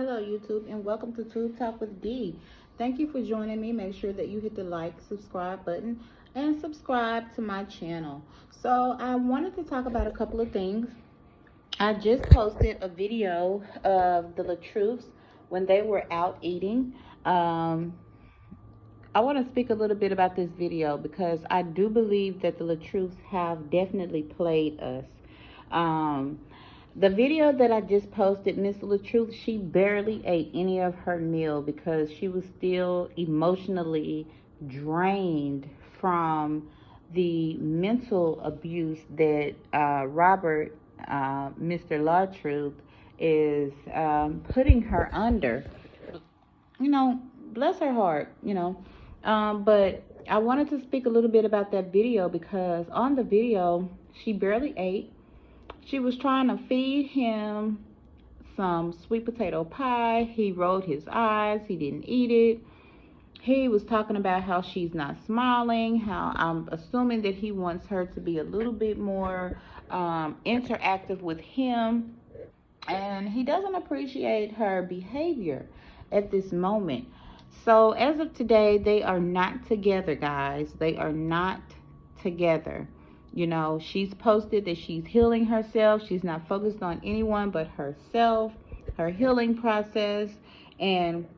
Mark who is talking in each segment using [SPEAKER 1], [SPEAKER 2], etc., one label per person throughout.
[SPEAKER 1] Hello YouTube and welcome to Tube Talk with D. Thank you for joining me. Make sure that you hit the like, subscribe button and subscribe to my channel. So I wanted to talk about a couple of things. I just posted a video of the LaTRUTH's when they were out eating. I want to speak a little bit about this video because I do believe that the LaTRUTH's have definitely played us. The video that I just posted, Miss LaTRUTH, she barely ate any of her meal because she was still emotionally drained from the mental abuse that Robert, Mr. LaTRUTH, is putting her under. Bless her heart, but I wanted to speak a little bit about that video because on the video, she barely ate. She was trying to feed him some sweet potato pie. He rolled his eyes. He didn't eat it. He was talking about how she's not smiling, how I'm assuming that he wants her to be a little bit more interactive with him. And he doesn't appreciate her behavior at this moment. So as of today, they are not together, guys. They are not together. She's posted that she's healing herself. She's not focused on anyone but herself, her healing process. And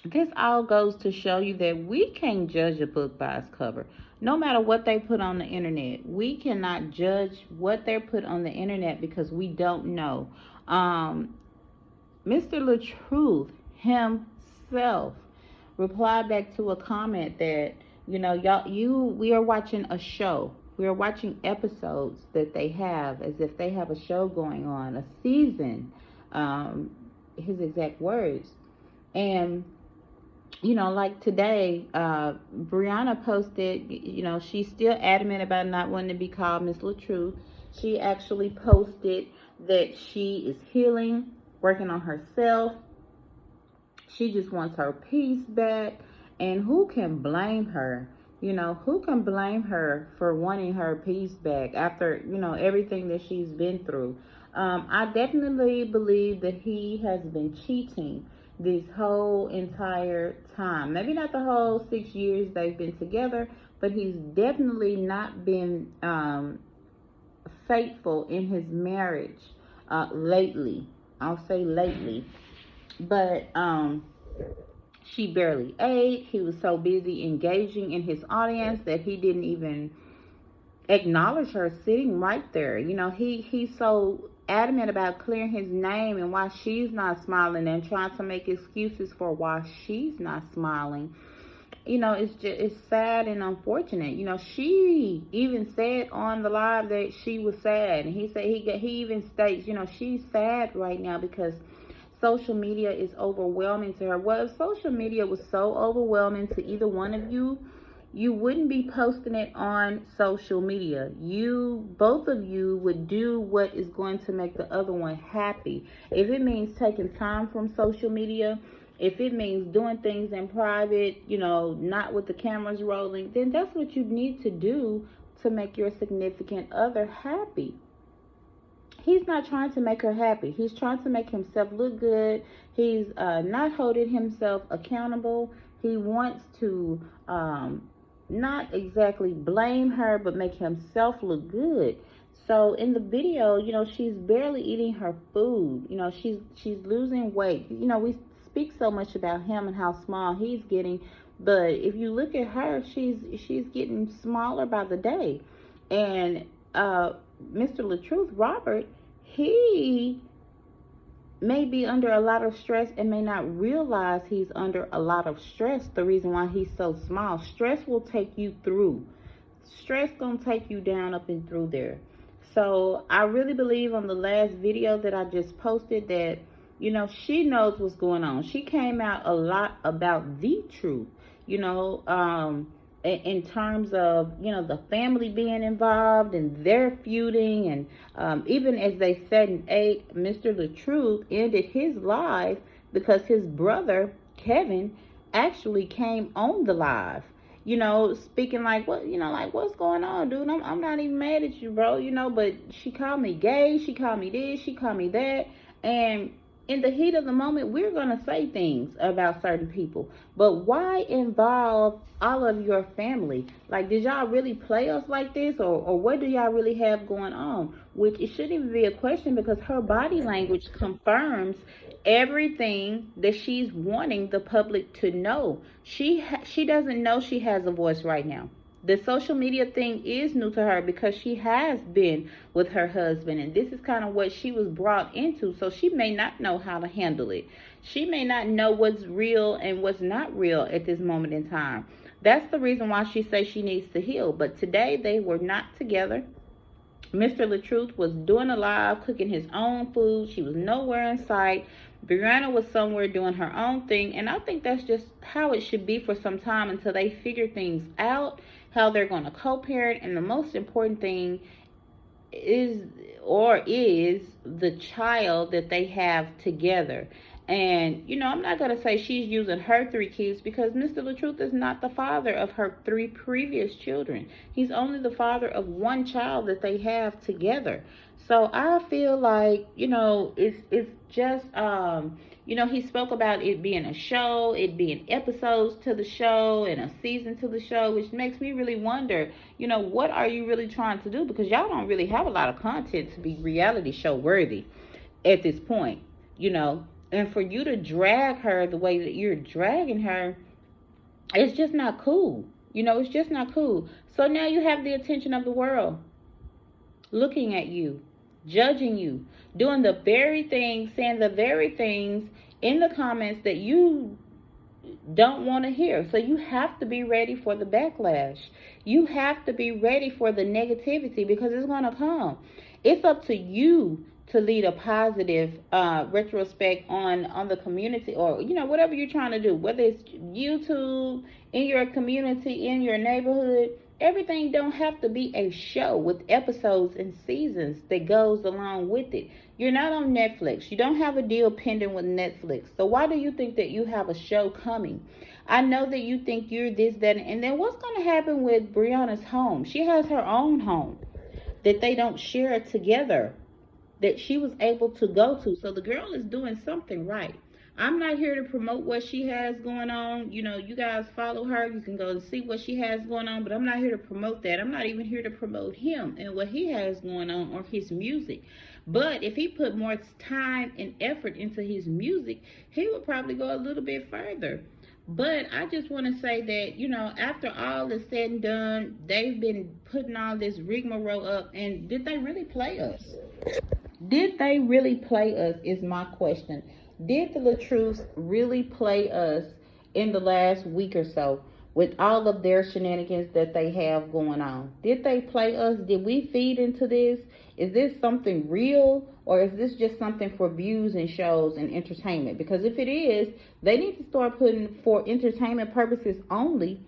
[SPEAKER 1] this all goes to show you that we can't judge a book by its cover. No matter what they put on the internet, we cannot judge what they put on the internet because we don't know. Mr. LaTRUTH himself replied back to a comment that, we are watching a show. We are watching episodes that they have as if they have a show going on, a season, his exact words. And, like today, Brianna posted, she's still adamant about not wanting to be called Miss LaTRUTH. She actually posted that she is healing, working on herself. She just wants her peace back. And who can blame her? Who can blame her for wanting her peace back after, everything that she's been through? I definitely believe that he has been cheating this whole entire time. Maybe not the whole 6 years they've been together, but he's definitely not been faithful in his marriage lately. I'll say lately. But she barely ate. He was so busy engaging in his audience that he didn't even acknowledge her sitting right there. He's so adamant about clearing his name and why she's not smiling and trying to make excuses for why she's not smiling. It's sad and unfortunate. She even said on the live that she was sad, and he said he even states, she's sad right now because social media is overwhelming to her. Well, if social media was so overwhelming to either one of you, you wouldn't be posting it on social media. Both of you would do what is going to make the other one happy. If it means taking time from social media, if it means doing things in private, not with the cameras rolling, then that's what you need to do to make your significant other happy. He's not trying to make her happy. He's trying to make himself look good. He's not holding himself accountable. He wants to not exactly blame her, but make himself look good. So in the video, she's barely eating her food. She's losing weight. We speak so much about him and how small he's getting, but if you look at her, she's getting smaller by the day. And Mr. LaTRUTH, Robert, he may be under a lot of stress and may not realize he's under a lot of stress. The reason why he's so small. Stress will take you through. Stress gonna take you down up and through there. So I really believe on the last video that I just posted that, she knows what's going on. She came out a lot about the truth, in terms of, the family being involved and their feuding. And even as they said in 8, Mr. LaTRUTH ended his live because his brother, Kevin, actually came on the live, speaking like, what's going on, dude? I'm not even mad at you, bro, but she called me gay. She called me this. She called me that. And in the heat of the moment, we're going to say things about certain people. But why involve all of your family? Like, did y'all really play us like this? Or what do y'all really have going on? Which it shouldn't even be a question, because her body language confirms everything that she's wanting the public to know. She doesn't know she has a voice right now. The social media thing is new to her because she has been with her husband, and this is kind of what she was brought into. So she may not know how to handle it. She may not know what's real and what's not real at this moment in time. That's the reason why she says she needs to heal. But today they were not together. Mr. LaTruth was doing a live, cooking his own food. She was nowhere in sight. Brianna was somewhere doing her own thing. And I think that's just how it should be for some time, until they figure things out, how they're going to co-parent. And the most important thing is the child that they have together. And, I'm not going to say she's using her 3 kids, because Mr. LaTruth is not the father of her 3 previous children. He's only the father of 1 child that they have together. So I feel like, it's just, he spoke about it being a show, it being episodes to the show and a season to the show, which makes me really wonder, what are you really trying to do? Because y'all don't really have a lot of content to be reality show worthy at this point, And for you to drag her the way that you're dragging her, it's just not cool. It's just not cool. So now you have the attention of the world looking at you, judging you, doing the very things, saying the very things in the comments that you don't want to hear. So you have to be ready for the backlash. You have to be ready for the negativity, because it's going to come. It's up to you to lead a positive retrospect on the community, or whatever you're trying to do, whether it's YouTube, in your community, in your neighborhood. Everything don't have to be a show with episodes and seasons that goes along with it. You're not on Netflix. You don't have a deal pending with Netflix. So why do you think that you have a show coming? I know that you think you're this, that, and then what's going to happen with Brianna's home? She has her own home that they don't share together, that she was able to go to. So the girl is doing something right. I'm not here to promote what she has going on. You guys follow her. You can go and see what she has going on. But I'm not here to promote that. I'm not even here to promote him and what he has going on, or his music. But if he put more time and effort into his music, he would probably go a little bit further. But I just want to say that, after all is said and done, they've been putting all this rigmarole up. And did they really play us? Did they really play us is my question. Did the LaTRUTH's really play us in the last week or so with all of their shenanigans that they have going on? Did they play us? Did we feed into this? Is this something real, or is this just something for views and shows and entertainment? Because if it is, they need to start putting for entertainment purposes only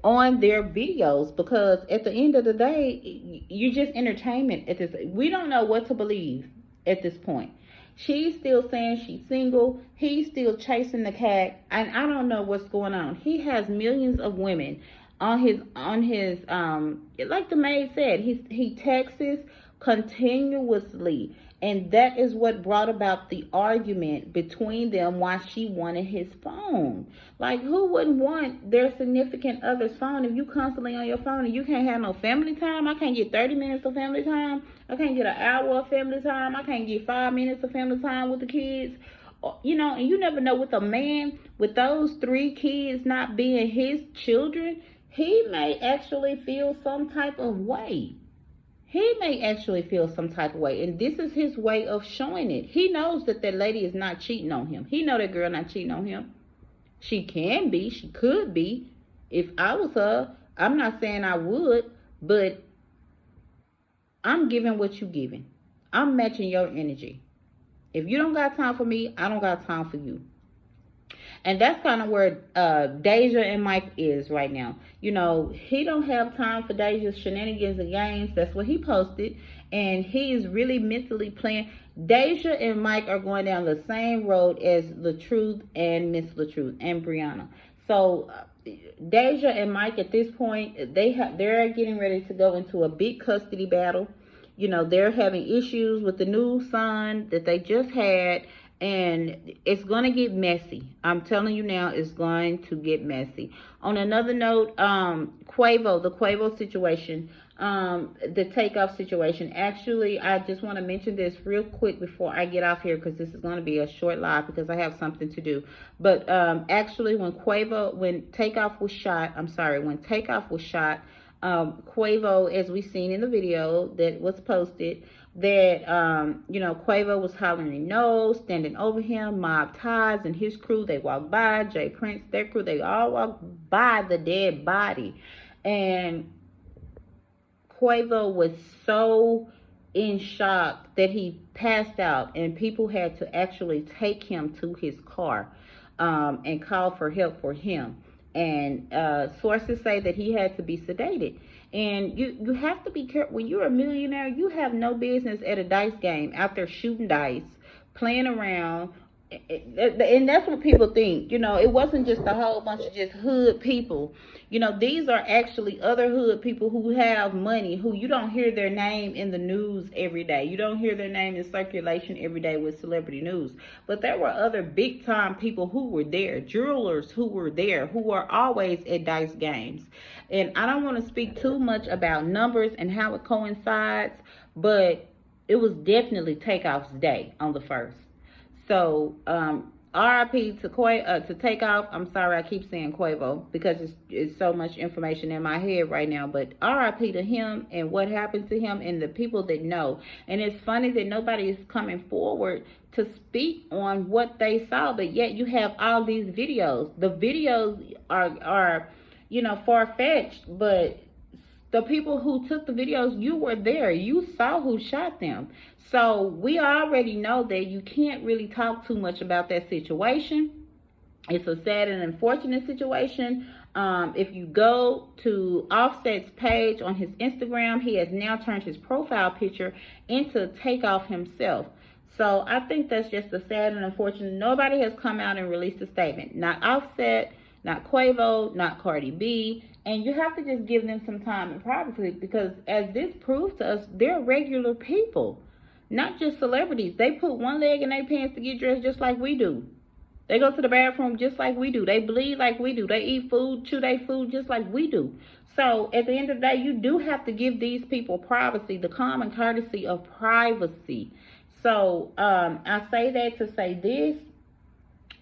[SPEAKER 1] on their videos, because at the end of the day, you're just entertainment at this. We don't know what to believe at this point. She's still saying she's single. He's still chasing the cat, and I don't know what's going on. He has millions of women on his like the maid said, he texts continuously, and that is what brought about the argument between them, why she wanted his phone. Like, who wouldn't want their significant other's phone if you constantly on your phone and you can't have no family time? I can't get 30 minutes of family time. I can't get an hour of family time. I can't get 5 minutes of family time with the kids. And you never know, with a man, with those 3 kids not being his children, he may actually feel some type of way. He may actually feel some type of way, and this is his way of showing it. He knows that that lady is not cheating on him. He know that girl not cheating on him. She can be, she could be. If I was her, I'm not saying I would, but I'm giving what you giving. I'm matching your energy. If you don't got time for me, I don't got time for you. And that's kind of where Deja and Mike is right now. He don't have time for Deja's shenanigans and games. That's what he posted. And he is really mentally playing. Deja and Mike are going down the same road as LaTruth and Miss LaTruth and Brianna. So Deja and Mike at this point, they're getting ready to go into a big custody battle. They're having issues with the new son that they just had. and it's going to get messy. I'm telling you now, it's going to get messy. On another note, the Quavo situation, the Takeoff situation. Actually, I just want to mention this real quick before I get off here, because this is going to be a short live because I have something to do. But actually, when Takeoff was shot, Quavo, as we seen in the video that was posted, that Quavo was hollering no, standing over him. Mob Ties and his crew, they walked by. Jay Prince, their crew, they all walked by the dead body. And Quavo was so in shock that he passed out, and people had to actually take him to his car and call for help for him. And sources say that he had to be sedated. And you have to be careful. When you're a millionaire, you have no business at a dice game out there shooting dice, playing around. And that's what people think. It wasn't just a whole bunch of just hood people. These are actually other hood people who have money, who you don't hear their name in the news every day. You don't hear their name in circulation every day with celebrity news. But there were other big time people who were there, jewelers who were there, who were always at dice games. And I don't want to speak too much about numbers and how it coincides, but it was definitely Takeoff's day on the 1st. So, RIP to Takeoff. I'm sorry I keep saying Quavo because it's so much information in my head right now. But RIP to him and what happened to him and the people that know. And it's funny that nobody is coming forward to speak on what they saw, but yet you have all these videos. The videos are far-fetched, but the people who took the videos, you were there. You saw who shot them. So we already know that you can't really talk too much about that situation. It's a sad and unfortunate situation. If you go to Offset's page on his Instagram, he has now turned his profile picture into Takeoff himself. So I think that's just a sad and unfortunate. Nobody has come out and released a statement. Not Offset, not Quavo, not Cardi B. And you have to just give them some time and privacy, because as this proves to us, they're regular people, not just celebrities. They put one leg in their pants to get dressed just like we do. They go to the bathroom just like we do. They bleed like we do. They eat food, chew their food just like we do. So at the end of the day, you do have to give these people privacy, the common courtesy of privacy. So I say that to say this.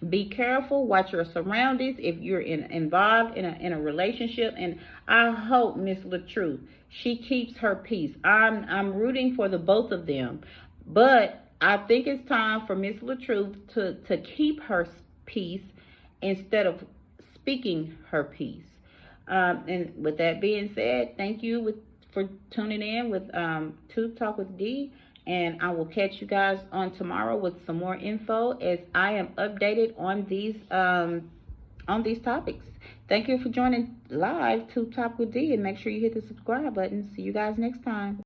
[SPEAKER 1] Be careful. Watch your surroundings if you're involved in a relationship. And I hope Miss LaTruth, she keeps her peace. I'm rooting for the both of them, but I think it's time for Miss LaTruth to keep her peace instead of speaking her peace. And with that being said, thank you for tuning in with Truth Talk with D. And I will catch you guys on tomorrow with some more info as I am updated on these topics. Thank you for joining live to Talk with D, and make sure you hit the subscribe button. See you guys next time.